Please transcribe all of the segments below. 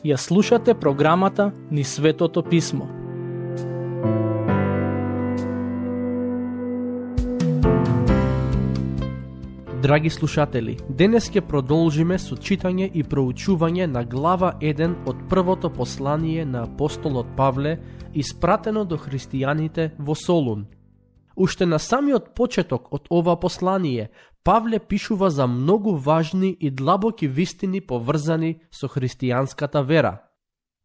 Ја слушате програмата Низ Светото Писмо. Драги слушатели, денес ќе продолжиме со читање и проучување на глава 1 од првото послание на апостолот Павле, испратено до христијаните во Солун. Уште на самиот почеток од ова послание, Павле пишува за многу важни и длабоки вистини поврзани со христијанската вера.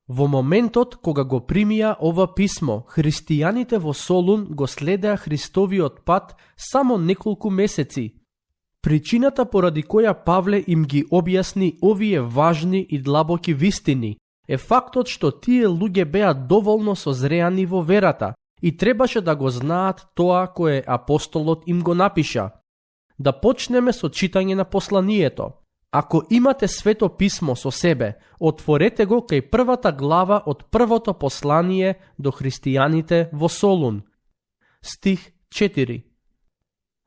Во моментот кога го примија ова писмо, христијаните во Солун го следеа Христовиот пат само неколку месеци. Причината поради која Павле им ги објасни овие важни и длабоки вистини е фактот што тие луѓе беа доволно созреани во верата и требаше да го знаат тоа кое апостолот им го напиша. Да почнеме со читање на посланието. Ако имате Свето писмо со себе, отворете го кај првата глава од првото послание до христијаните во Солун. Стих 4.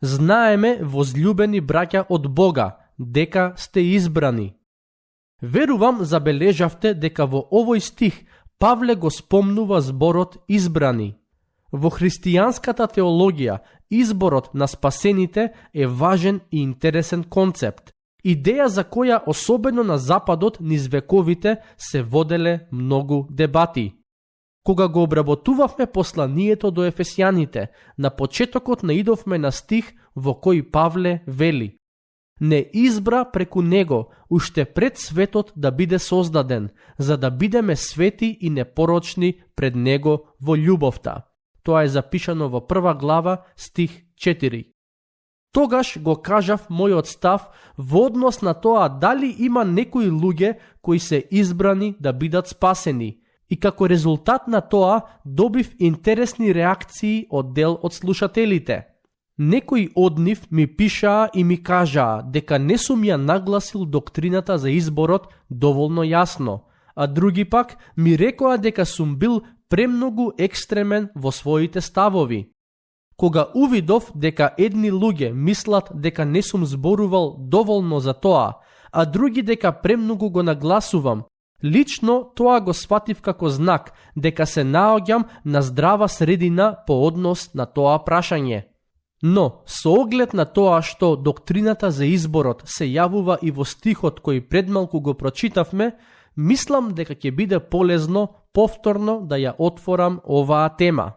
Знаеме, возлюбени браќа од Бога, дека сте избрани. Верувам забележавте дека во овој стих Павле го спомнува зборот избрани. Во христијанската теологија, изборот на спасените е важен и интересен концепт. Идеја за која особено на Западот низ вековите се воделе многу дебати. Кога го обработувавме посланието до ефесјаните, на почетокот наидовме на стих во кој Павле вели: не избра преку него уште пред светот да биде создаден, за да бидеме свети и непорочни пред него во љубовта. Тоа е запишано во прва глава, стих 4. Тогаш го кажав мојот став во однос на тоа дали има некои луѓе кои се избрани да бидат спасени, и како резултат на тоа добив интересни реакции од дел од слушателите. Некои од нив ми пишаа и ми кажаа дека не сум ја нагласил доктрината за изборот доволно јасно, а други пак ми рекоа дека сум бил премногу екстремен во своите ставови. Кога увидов дека едни луѓе мислат дека не сум зборувал доволно за тоа, а други дека премногу го нагласувам, лично тоа го сватив како знак дека се наоѓам на здрава средина по однос на тоа прашање. Но, со оглед на тоа што доктрината за изборот се јавува и во стихот кој предмалку го прочитавме, мислам дека ќе биде полезно повторно да ја отворам оваа тема.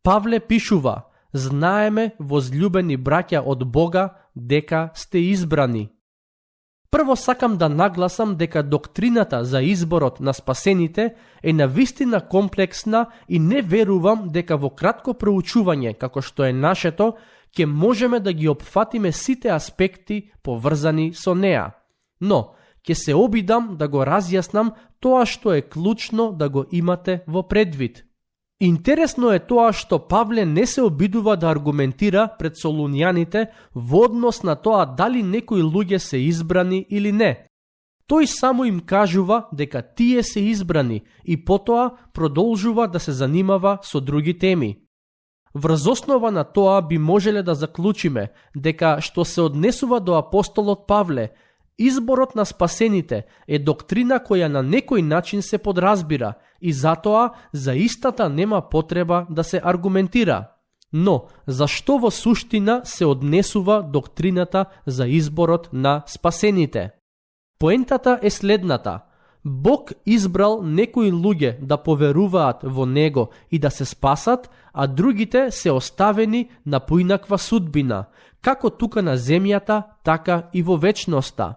Павле пишува: знаеме, возлюбени браќа од Бога, дека сте избрани. Прво сакам да нагласам дека доктрината за изборот на спасените е навистина комплексна и не верувам дека во кратко проучување, како што е нашето, ќе можеме да ги опфатиме сите аспекти поврзани со неа. Но, ќе се обидам да го разјаснам тоа што е клучно да го имате во предвид. Интересно е тоа што Павле не се обидува да аргументира пред солуњаните во однос на тоа дали некои луѓе се избрани или не. Тој само им кажува дека тие се избрани и потоа продолжува да се занимава со други теми. Врз основа на тоа би можеле да заклучиме дека што се однесува до апостолот Павле, изборот на спасените е доктрина која на некој начин се подразбира и затоа за истата нема потреба да се аргументира. Но, зашто во суштина се однесува доктрината за изборот на спасените? Поентата е следната. Бог избрал некои луѓе да поверуваат во Него и да се спасат, а другите се оставени на поинаква судбина, како тука на земјата, така и во вечноста.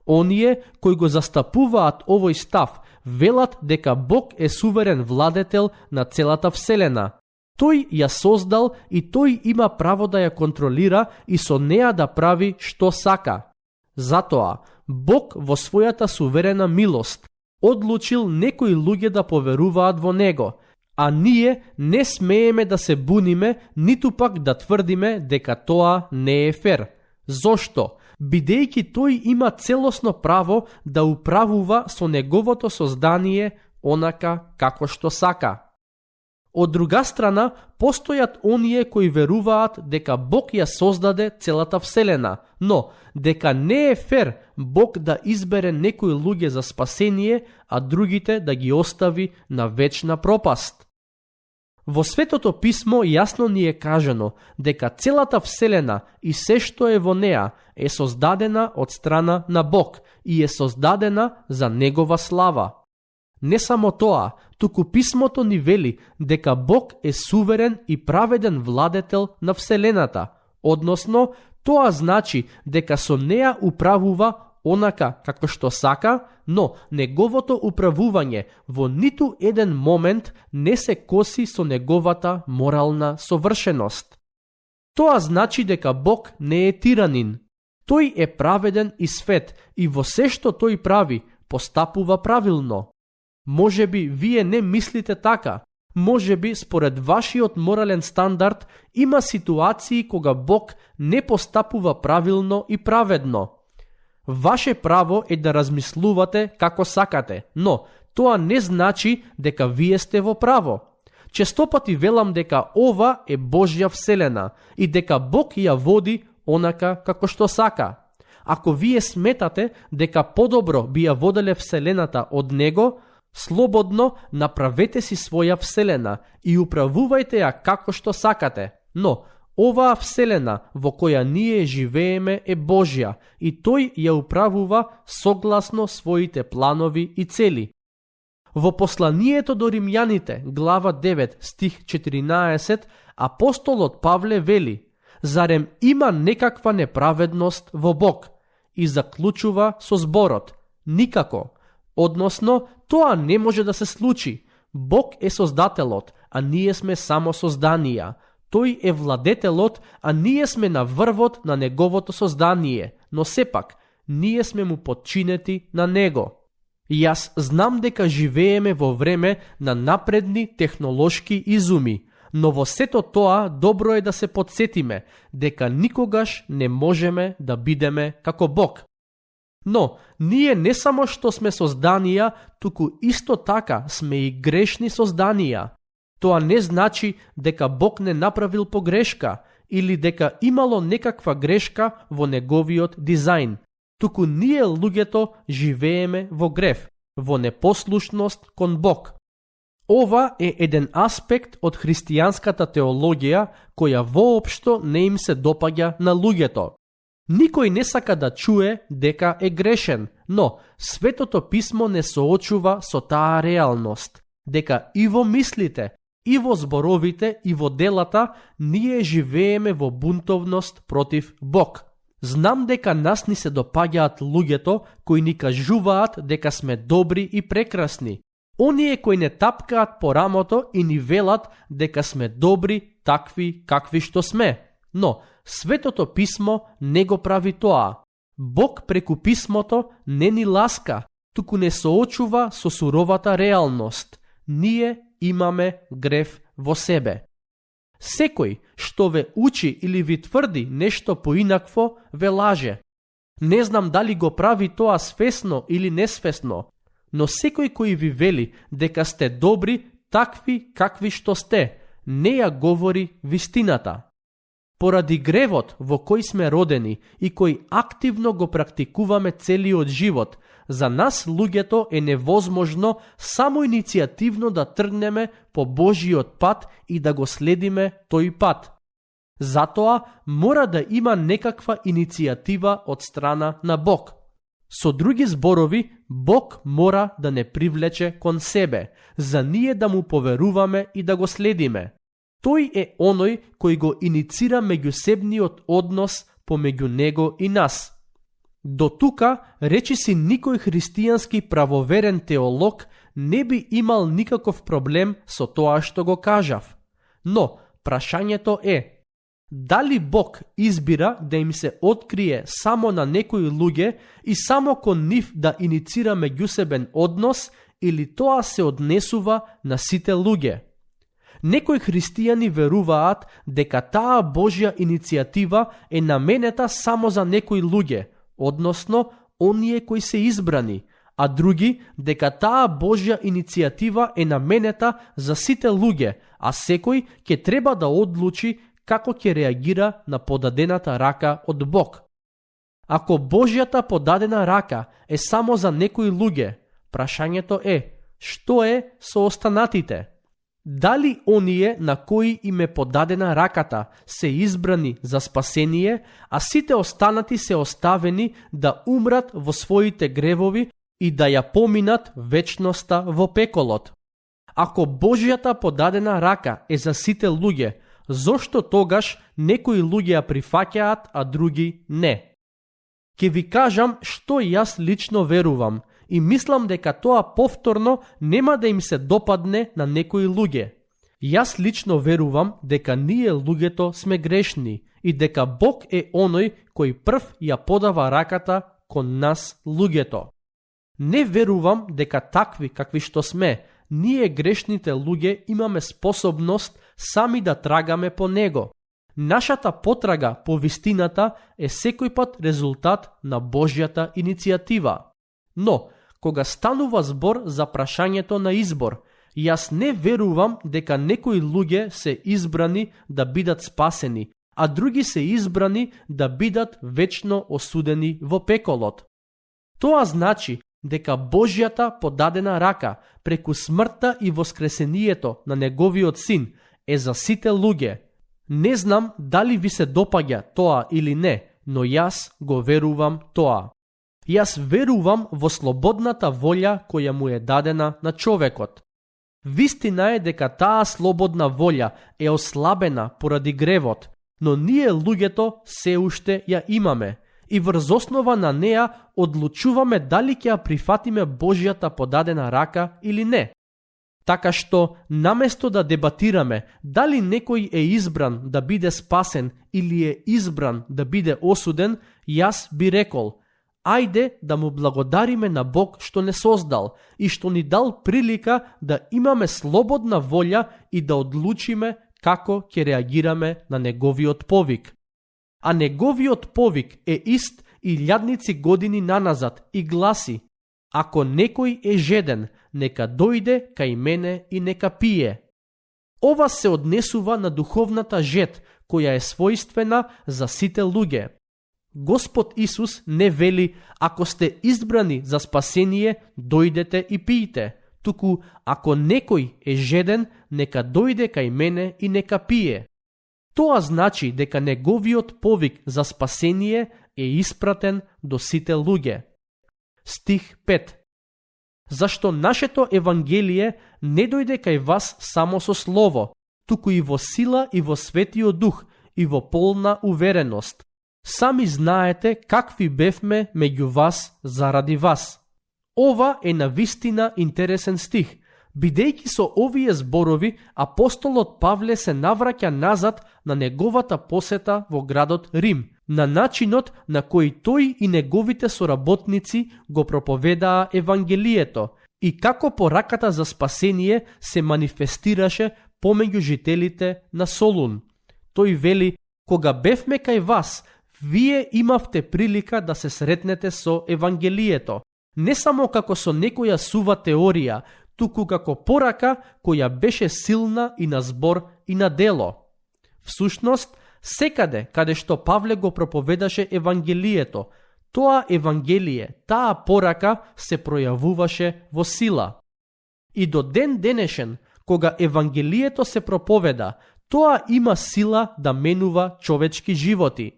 Оние кои го застапуваат овој став велат дека Бог е суверен владетел на целата вселена. Тој ја создал и тој има право да ја контролира и со неа да прави што сака. Затоа, Бог во својата суверена милост одлучил некои луѓе да поверуваат во Него, а ние не смееме да се буниме, ниту пак да тврдиме дека тоа не е фер. Зошто? Бидејќи тој има целосно право да управува со неговото создание онака како што сака. Од друга страна, постојат оние кои веруваат дека Бог ја создаде целата вселена, но дека не е фер Бог да избере некои луѓе за спасение, а другите да ги остави на вечна пропаст. Во Светото писмо јасно ни е кажано дека целата вселена и се што е во неа е создадена од страна на Бог и е создадена за Негова слава. Не само тоа, туку писмото ни вели дека Бог е суверен и праведен владетел на вселената, односно тоа значи дека со неа управува онака како што сака, но неговото управување во ниту еден момент не се коси со неговата морална совршеност. Тоа значи дека Бог не е тиранин. Тој е праведен и свет и во се што тој прави, постапува правилно. Можеби вие не мислите така. Можеби според вашиот морален стандард има ситуации кога Бог не постапува правилно и праведно. Ваше право е да размислувате како сакате, но тоа не значи дека вие сте во право. Честопати велам дека ова е Божја вселена и дека Бог ја води онака како што сака. Ако вие сметате дека подобро би ја воделе вселената од Него, слободно направете си своја вселена и управувајте ја како што сакате, но оваа вселена во која ние живееме е Божја и тој ја управува согласно своите планови и цели. Во посланието до Римјаните, глава 9, стих 14, апостолот Павле вели: зарем има некаква неправедност во Бог? И заклучува со зборот: никако. Односно, тоа не може да се случи. Бог е создателот, а ние сме само созданија. Тој е владетелот, а ние сме на врвот на неговото создание, но сепак, ние сме му подчинети на него. Јас знам дека живееме во време на напредни технолошки изуми, но во сето тоа добро е да се подсетиме дека никогаш не можеме да бидеме како Бог. Но, ние не само што сме созданија, туку исто така сме и грешни созданија. Тоа не значи дека Бог не направил погрешка или дека имало некаква грешка во неговиот дизајн, туку ние луѓето живееме во грев, во непослушност кон Бог. Ова е еден аспект од христијанската теологија која воопшто не им се допаѓа на луѓето. Никој не сака да чуе дека е грешен, но Светото писмо не соочува со таа реалност, дека и во мислите, и во зборовите, и во делата ние живееме во бунтовност против Бог. Знам дека нас ни се допаѓаат луѓето кои ни кажуваат дека сме добри и прекрасни. Оние кои не тапкаат по рамото и ни велат дека сме добри такви какви што сме. Но Светото писмо не го прави тоа. Бог преку писмото не ни ласка, туку не соочува со суровата реалност. Ние имаме грев во себе. Секој што ве учи или ви тврди нешто поинакво, ве лаже. Не знам дали го прави тоа свесно или несвесно, но секој кој ви вели дека сте добри такви какви што сте, не ја говори вистината. Поради гревот во кој сме родени и кој активно го практикуваме целиот живот, за нас луѓето е невозможно само иницијативно да тргнеме по Божиот пат и да го следиме тој пат. Затоа мора да има некаква иницијатива од страна на Бог. Со други зборови, Бог мора да не привлече кон себе, за ние да му поверуваме и да го следиме. Тој е оној кој го иницира меѓусебниот однос помеѓу него и нас. До тука, речиси никој христијански правоверен теолог не би имал никаков проблем со тоа што го кажав. Но, прашањето е, дали Бог избира да им се открие само на некои луѓе и само кон нив да иницира меѓусебен однос или тоа се однесува на сите луѓе? Некои христијани веруваат дека таа Божја иницијатива е наменета само за некои луѓе, односно оние кои се избрани, а други дека таа Божја иницијатива е наменета за сите луѓе, а секој ќе треба да одлучи како ќе реагира на подадената рака од Бог. Ако Божјата подадена рака е само за некои луѓе, прашањето е, што е со останатите? Дали оние на кои им е подадена раката се избрани за спасение, а сите останати се оставени да умрат во своите гревови и да ја поминат вечноста во пеколот? Ако Божјата подадена рака е за сите луѓе, зошто тогаш некои луѓе ја прифаќаат, а други не? Ке ви кажам што јас лично верувам и мислам дека тоа повторно нема да им се допадне на некои луѓе. Јас лично верувам дека ние луѓето сме грешни и дека Бог е оној кој прв ја подава раката кон нас луѓето. Не верувам дека такви какви што сме, ние грешните луѓе имаме способност сами да трагаме по него. Нашата потрага по вистината е секој пат резултат на Божјата иницијатива. Но, кога станува збор за прашањето на избор, јас не верувам дека некои луѓе се избрани да бидат спасени, а други се избрани да бидат вечно осудени во пеколот. Тоа значи дека Божјата подадена рака преку смртта и воскресението на неговиот син е за сите луѓе. Не знам дали ви се допаѓа тоа или не, но јас го верувам тоа. Јас верувам во слободната волја која му е дадена на човекот. Вистина е дека таа слободна волја е ослабена поради гревот, но ние луѓето се уште ја имаме и врз основа на неа одлучуваме дали ќе ја прифатиме Божјата подадена рака или не. Така што, наместо да дебатираме дали некој е избран да биде спасен или е избран да биде осуден, јас би рекол, ајде да му благодариме на Бог што не создал и што ни дал прилика да имаме слободна волја и да одлучиме како ќе реагираме на неговиот повик. А неговиот повик е ист и илјадници години наназад и гласи: ако некој е жеден, нека дојде кај мене и нека пие. Ова се однесува на духовната жед, која е својствена за сите луѓе. Господ Исус не вели, ако сте избрани за спасение, дојдете и пиете, туку ако некој е жеден, нека дојде кај мене и нека пие. Тоа значи дека неговиот повик за спасение е испратен до сите луѓе. Стих 5. Зашто нашето Евангелие не дојде кај вас само со слово, туку и во сила и во светиот дух и во полна увереност. Сами знаете какви бевме меѓу вас заради вас. Ова е навистина интересен стих, бидејќи со овие зборови апостолот Павле се навраќа назад на неговата посета во градот Рим, на начинот на кој тој и неговите соработници го проповедаа Евангелието и како пораката за спасение се манифестираше помеѓу жителите на Солун. Тој вели, кога бевме кај вас, вие имавте прилика да се сретнете со Евангелието, не само како со некоја сува теорија, туку како порака која беше силна и на збор и на дело. Всушност, секаде каде што Павле го проповедаше Евангелието, тоа Евангелие, таа порака се пројавуваше во сила. И до ден денешен, кога Евангелието се проповеда, тоа има сила да менува човечки животи.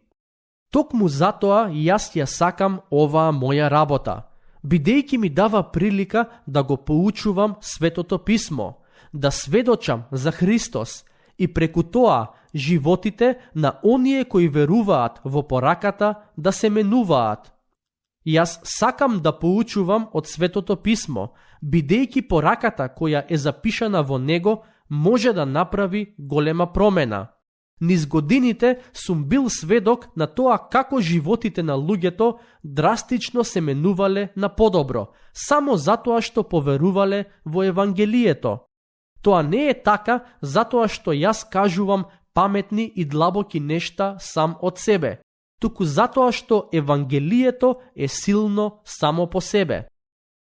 Токму затоа јас ја сакам оваа моја работа, бидејќи ми дава прилика да го поучувам Светото Писмо, да сведочам за Христос и преку тоа животите на оние кои веруваат во пораката да се менуваат. Јас сакам да поучувам од Светото Писмо, бидејќи пораката која е запишана во него може да направи голема промена. Низ годините сум бил сведок на тоа како животите на луѓето драстично се менувале на подобро, само затоа што поверувале во Евангелието. Тоа не е така затоа што јас кажувам паметни и длабоки нешта сам од себе, туку затоа што Евангелието е силно само по себе.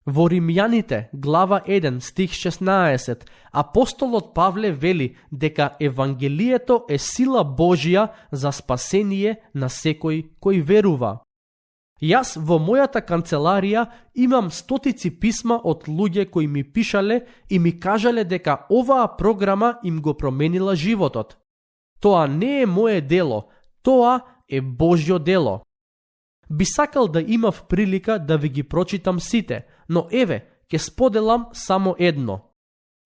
Во Римјаните, глава 1, стих 16, апостолот Павле вели дека Евангелието е сила Божја за спасение на секој кој верува. Јас во мојата канцеларија имам стотици писма од луѓе кои ми пишале и ми кажале дека оваа програма им го променила животот. Тоа не е мое дело, тоа е Божјо дело. Би сакал да имав прилика да ви ги прочитам сите, но еве, ќе споделам само едно.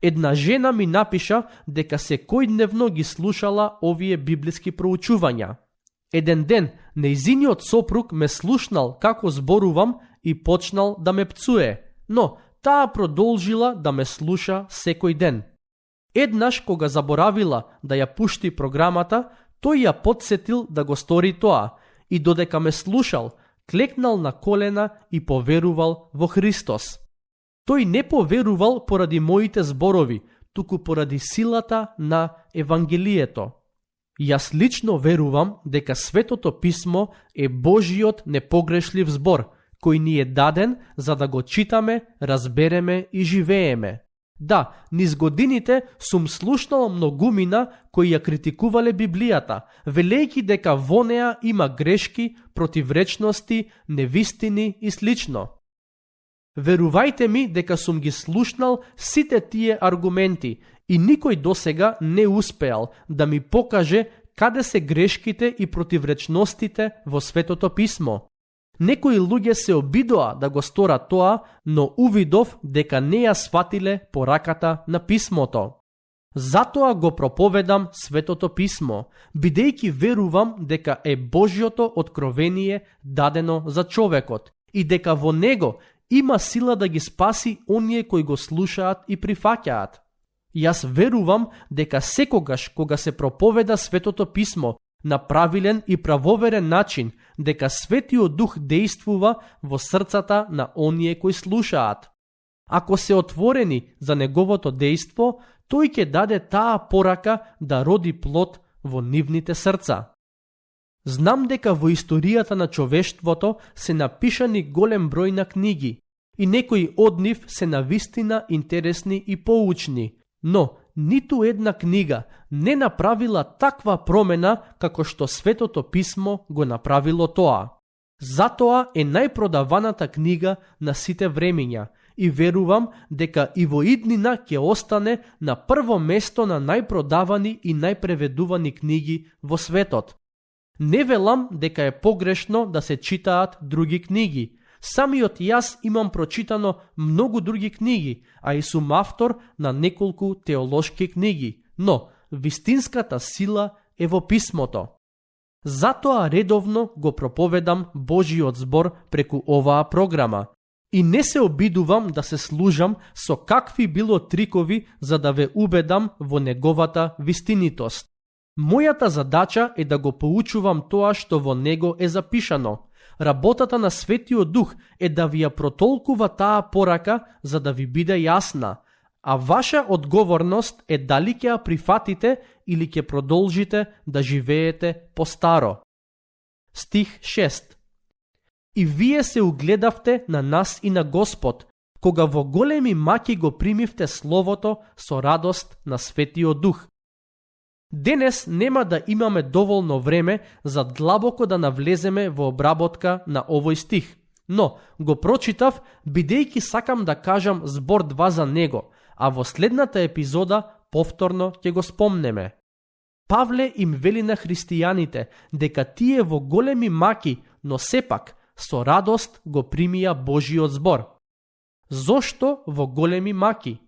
Една жена ми напиша дека секојдневно ги слушала овие библиски проучувања. Еден ден, нејзиниот сопруг ме слушнал како зборувам и почнал да ме пцуе, но таа продолжила да ме слуша секој ден. Еднаш кога заборавила да ја пушти програмата, тој ја потсетил да го стори тоа и додека ме слушал, клекнал на колена и поверувал во Христос. Тој не поверувал поради моите зборови, туку поради силата на Евангелието. Јас лично верувам дека Светото Писмо е Божиот непогрешлив збор, кој ни е даден за да го читаме, разбереме и живееме. Да, низ годините сум слушнал многумина кои ја критикувале Библијата, велејќи дека во неа има грешки, противречности, невистини и слично. Верувајте ми дека сум ги слушнал сите тие аргументи и никој досега не успеал да ми покаже каде се грешките и противречностите во Светото Писмо. Некои луѓе се обидоа да го сторат тоа, но увидов дека не ја сватиле пораката на Писмото. Затоа го проповедам Светото Писмо, бидејќи верувам дека е Божјото откровение дадено за човекот и дека во него има сила да ги спаси оние кои го слушаат и прифаќаат. Јас верувам дека секогаш кога се проповеда Светото Писмо на правилен и правоверен начин, дека Светиот Дух действува во срцата на оние кои слушаат. Ако се отворени за неговото дејство, тој ќе даде таа порака да роди плод во нивните срца. Знам дека во историјата на човештвото се напишани голем број на книги и некои од нив се навистина интересни и поучни, но ниту една книга не направила таква промена како што Светото Писмо го направило тоа. Затоа е најпродаваната книга на сите времиња и верувам дека и во иднина ќе остане на прво место на најпродавани и најпреведувани книги во светот. Не велам дека е погрешно да се читаат други книги. Самиот јас имам прочитано многу други книги, а и сум автор на неколку теолошки книги, но вистинската сила е во Писмото. Затоа редовно го проповедам Божиот збор преку оваа програма и не се обидувам да се служам со какви било трикови за да ве убедам во неговата вистинитост. Мојата задача е да го поучувам тоа што во него е запишано. Работата на Светиот Дух е да ви ја протолкува таа порака за да ви биде јасна, а ваша одговорност е дали ќе ја прифатите или ќе продолжите да живеете по-старо. Стих 6. И вие се угледавте на нас и на Господ, кога во големи маки го примивте Словото со радост на Светиот Дух. Денес нема да имаме доволно време за длабоко да навлеземе во обработка на овој стих, но го прочитав бидејќи сакам да кажам збор два за него, а во следната епизода повторно ќе го спомнеме. Павле им вели на христијаните дека тие во големи маки, но сепак со радост го примија Божиот збор. Зошто во големи маки?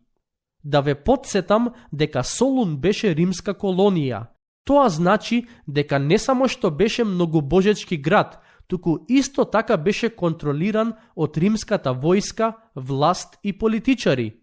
Да ве потсетам дека Солун беше римска колонија. Тоа значи дека не само што беше многобожечки град, туку исто така беше контролиран од римската војска, власт и политичари.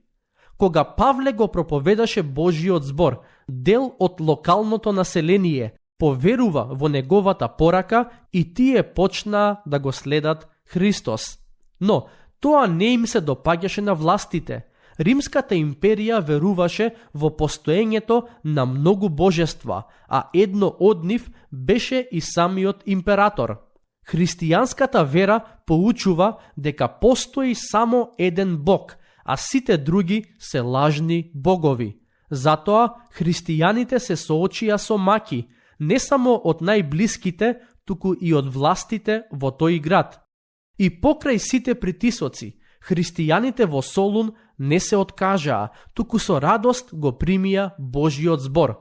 Кога Павле го проповедаше Божиот збор, дел од локалното население поверува во неговата порака и тие почнаа да го следат Христос. Но тоа не им се допаѓаше на властите. Римската империја веруваше во постоењето на многу божества, а едно од нив беше и самиот император. Христијанската вера поучува дека постои само еден Бог, а сите други се лажни богови. Затоа христијаните се соочија со маки, не само од најблиските, туку и од властите во тој град. И покрај сите притисоци, христијаните во Солун не се откажаа, туку со радост го примија Божиот збор.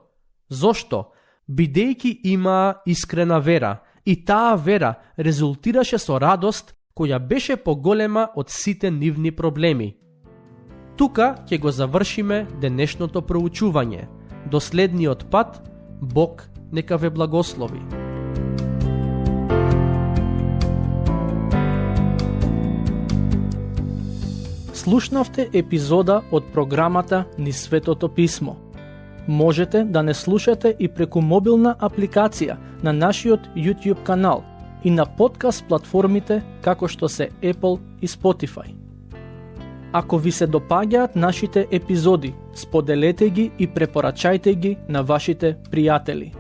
Зошто? Бидејќи имаа искрена вера, и таа вера резултираше со радост која беше поголема од сите нивни проблеми. Тука ќе го завршиме денешното проучување. До следниот пат, Бог нека ве благослови. Слушнавте епизода од програмата Низ Светото Писмо. Можете да не слушате и преку мобилна апликација на нашиот YouTube канал и на подкаст платформите како што се Apple и Spotify. Ако ви се допаѓаат нашите епизоди, споделете ги и препорачајте ги на вашите пријатели.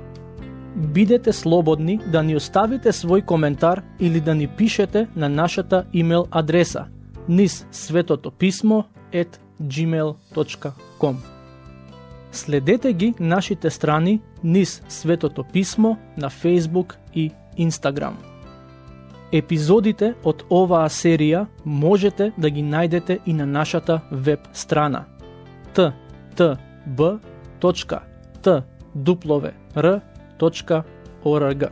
Бидете слободни да ни оставите свој коментар или да ни пишете на нашата имейл адреса nizsvetotopисmo@gmail.com. Следете ги нашите страни Низ Светото Писмо на Facebook и Instagram. Епизодите од оваа серија можете да ги најдете и на нашата веб страна ttb.twr.org.